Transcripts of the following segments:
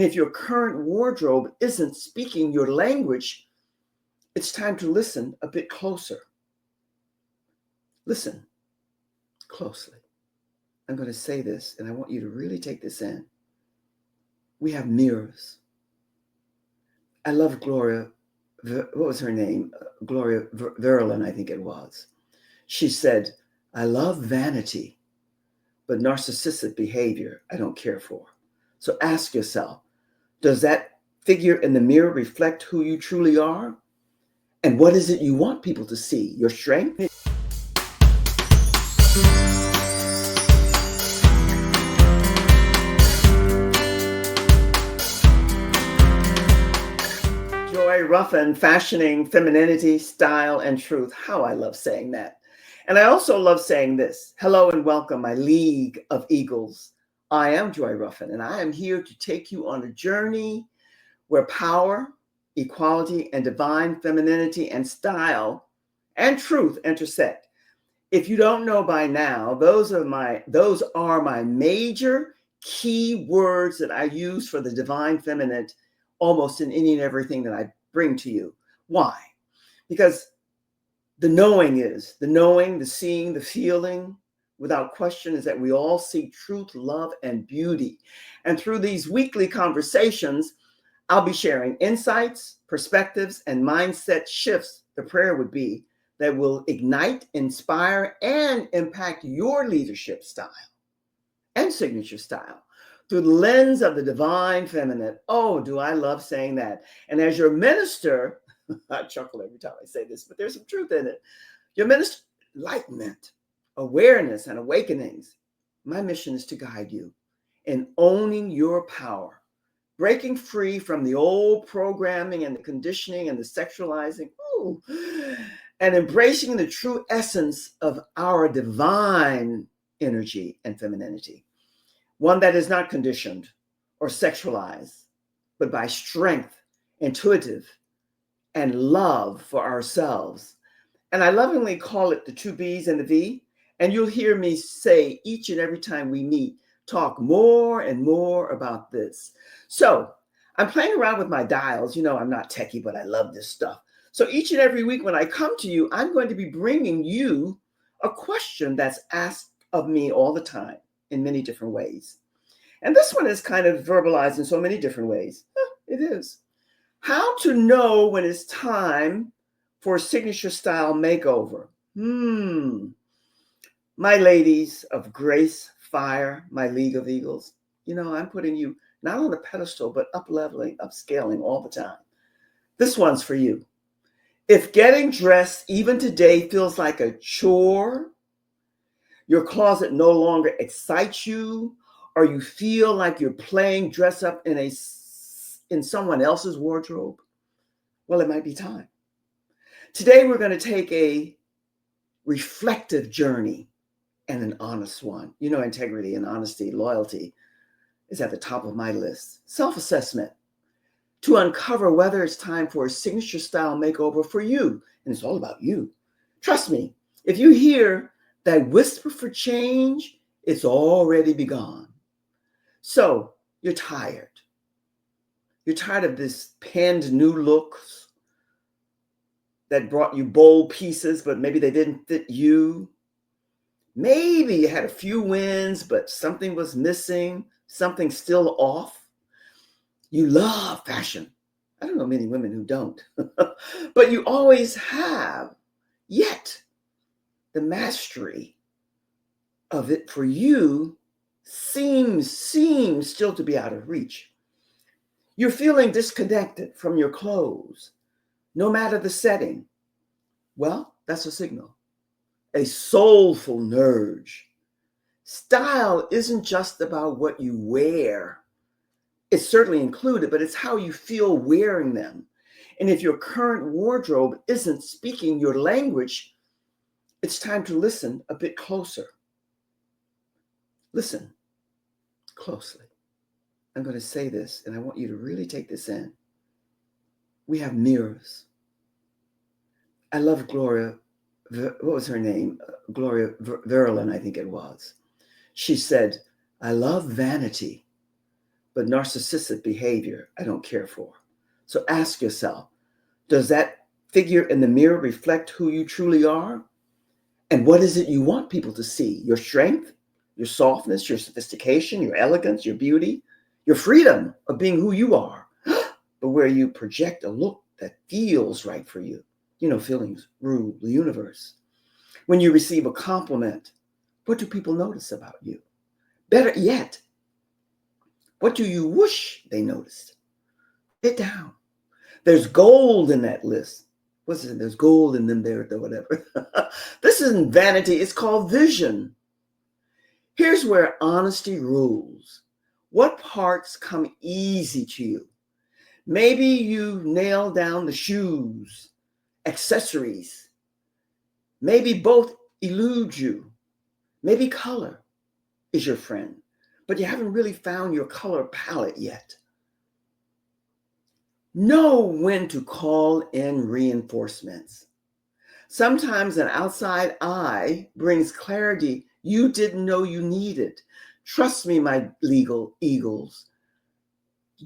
If your current wardrobe isn't speaking your language, it's time to listen a bit closer. Listen closely. I'm going to say this, and I want you to really take this in. We have mirrors. I love Gloria, what was her name? Gloria Verlin, I think it was. She said, I love vanity, but narcissistic behavior I don't care for. So ask yourself, does that figure in the mirror reflect who you truly are? And what is it you want people to see? Your strength? Joy Ruffen, Fashioning Femininity, Style, and Truth. How I love saying that. And I also love saying this. Hello and welcome, my League of Eagles. I am Joy Ruffen, and I am here to take you on a journey where power, equality, and divine femininity and style and truth intersect. If you don't know by now, those are my major key words that I use for the divine feminine almost in any and everything that I bring to you. Why? Because the knowing, the seeing, the feeling, without question, is that we all seek truth, love, and beauty. And through these weekly conversations, I'll be sharing insights, perspectives, and mindset shifts, the prayer would be, that will ignite, inspire, and impact your leadership style and signature style through the lens of the divine feminine. Oh, do I love saying that. And as your minister, I chuckle every time I say this, but there's some truth in it. Your minister, enlightenment, awareness, and awakenings. My mission is to guide you in owning your power, breaking free from the old programming and the conditioning and the sexualizing, and embracing the true essence of our divine energy and femininity. One that is not conditioned or sexualized, but by strength, intuitive, and love for ourselves. And I lovingly call it the two B's and the V. And you'll hear me say each and every time we meet, talk more and more about this. So I'm playing around with my dials. You know, I'm not techie, but I love this stuff. So each and every week when I come to you, I'm going to be bringing you a question that's asked of me all the time in many different ways. And this one is kind of verbalized in so many different ways. It is. How to know when it's time for a signature style makeover. My ladies of grace, fire, my League of Eagles, you know, I'm putting you not on a pedestal, but up-leveling, upscaling all the time. This one's for you. If getting dressed even today feels like a chore, your closet no longer excites you, or you feel like you're playing dress up in someone else's wardrobe, well, it might be time. Today, we're going to take a reflective journey and an honest one. You know, integrity and honesty, loyalty is at the top of my list. Self-assessment to uncover whether it's time for a signature style makeover for you. And it's all about you. Trust me, if you hear that whisper for change, it's already begun. So you're tired. You're tired of this penned new looks that brought you bold pieces, but maybe they didn't fit you. Maybe you had a few wins, but something was missing, something still off. You love fashion. I don't know many women who don't, but you always have. Yet the mastery of it for you seems still to be out of reach. You're feeling disconnected from your clothes, no matter the setting. Well, that's a signal, a soulful nudge. Style isn't just about what you wear. It's certainly included, but it's how you feel wearing them. And if your current wardrobe isn't speaking your language, it's time to listen a bit closer. Listen closely. I'm going to say this, and I want you to really take this in. We have mirrors. I love Gloria, what was her name? Gloria Verlin, I think it was. She said, I love vanity, but but narcissistic behavior I don't care for. So ask yourself, does that figure in the mirror reflect who you truly are? And what is it you want people to see? Your strength, your softness, your sophistication, your elegance, your beauty, your freedom of being who you are, but where you project a look that feels right for you. You know, feelings rule the universe. When you receive a compliment, what do people notice about you? Better yet, what do you wish they noticed? Get down. There's gold in that list. What's it? There's gold in them there, whatever. This isn't vanity. It's called vision. Here's where honesty rules. What parts come easy to you? Maybe you nail down the shoes, accessories. Maybe both elude you. Maybe color is your friend, but you haven't really found your color palette yet. Know when to call in reinforcements. Sometimes an outside eye brings clarity you didn't know you needed. Trust me, my legal eagles.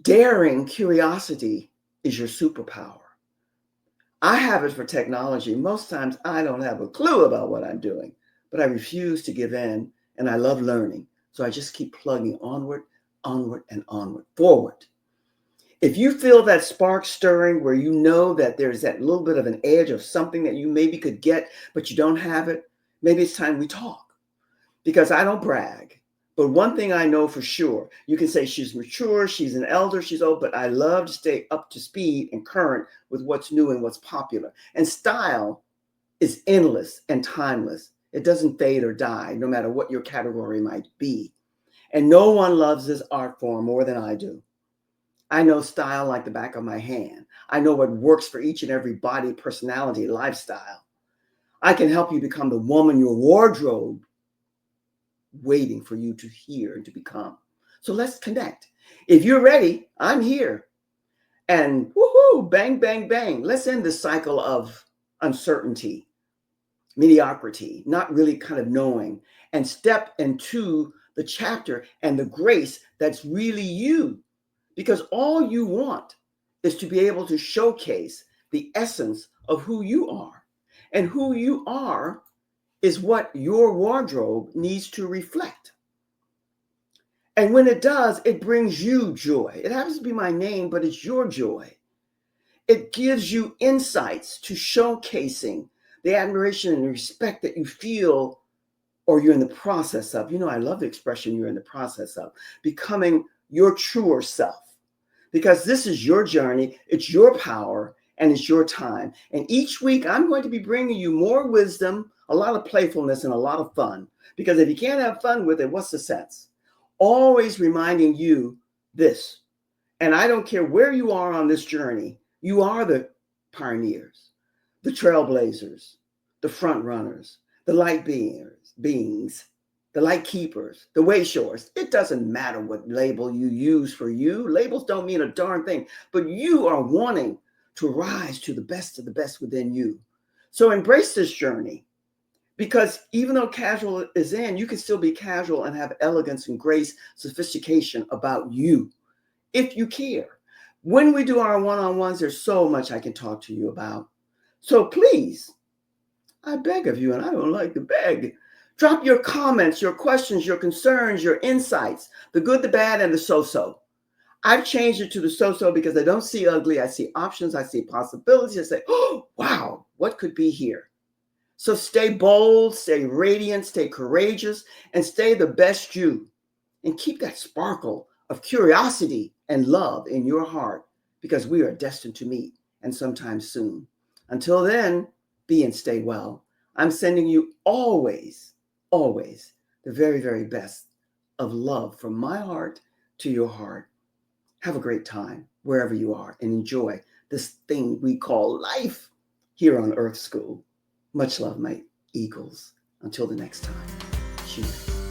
Daring curiosity is your superpower. I have it for technology. Most times I don't have a clue about what I'm doing, but I refuse to give in, and I love learning. So I just keep plugging onward, and onward, forward. If you feel that spark stirring where you know that there's that little bit of an edge of something that you maybe could get, but you don't have it, maybe it's time we talk. Because I don't brag. But one thing I know for sure, you can say she's mature, she's an elder, she's old, but I love to stay up to speed and current with what's new and what's popular. And style is endless and timeless. It doesn't fade or die, no matter what your category might be. And no one loves this art form more than I do. I know style like the back of my hand. I know what works for each and every body, personality, lifestyle. I can help you become the woman your wardrobe waiting for you to hear and to become. So let's connect. If you're ready, I'm here. And woohoo, bang, bang, bang. Let's end this cycle of uncertainty, mediocrity, not really kind of knowing, and step into the chapter and the grace that's really you. Because all you want is to be able to showcase the essence of who you are. And who you are is what your wardrobe needs to reflect. And when it does, it brings you joy. It happens to be my name, but it's your joy. It gives you insights to showcasing the admiration and respect that you feel or you're in the process of. You know, I love the expression you're in the process of becoming your truer self. Because this is your journey, it's your power, and it's your time. And each week, I'm going to be bringing you more wisdom, a lot of playfulness, and a lot of fun. Because if you can't have fun with it, what's the sense? Always reminding you this. And I don't care where you are on this journey, you are the pioneers, the trailblazers, the front runners, the light beings, the light keepers, the way showers. It doesn't matter what label you use for you. Labels don't mean a darn thing, but you are wanting to rise to the best of the best within you. So embrace this journey, because even though casual is in, you can still be casual and have elegance and grace, sophistication about you, if you care. When we do our one-on-ones, there's so much I can talk to you about. So please, I beg of you, and I don't like to beg, drop your comments, your questions, your concerns, your insights, the good, the bad, and the so-so. I've changed it to the so-so because I don't see ugly. I see options. I see possibilities. I say, oh, wow, what could be here? So stay bold, stay radiant, stay courageous, and stay the best you. And keep that sparkle of curiosity and love in your heart, because we are destined to meet, and sometime soon. Until then, be and stay well. I'm sending you always, always the very, very best of love from my heart to your heart. Have a great time wherever you are and enjoy this thing we call life here on Earth School. Much love, my eagles. Until the next time. Cheers.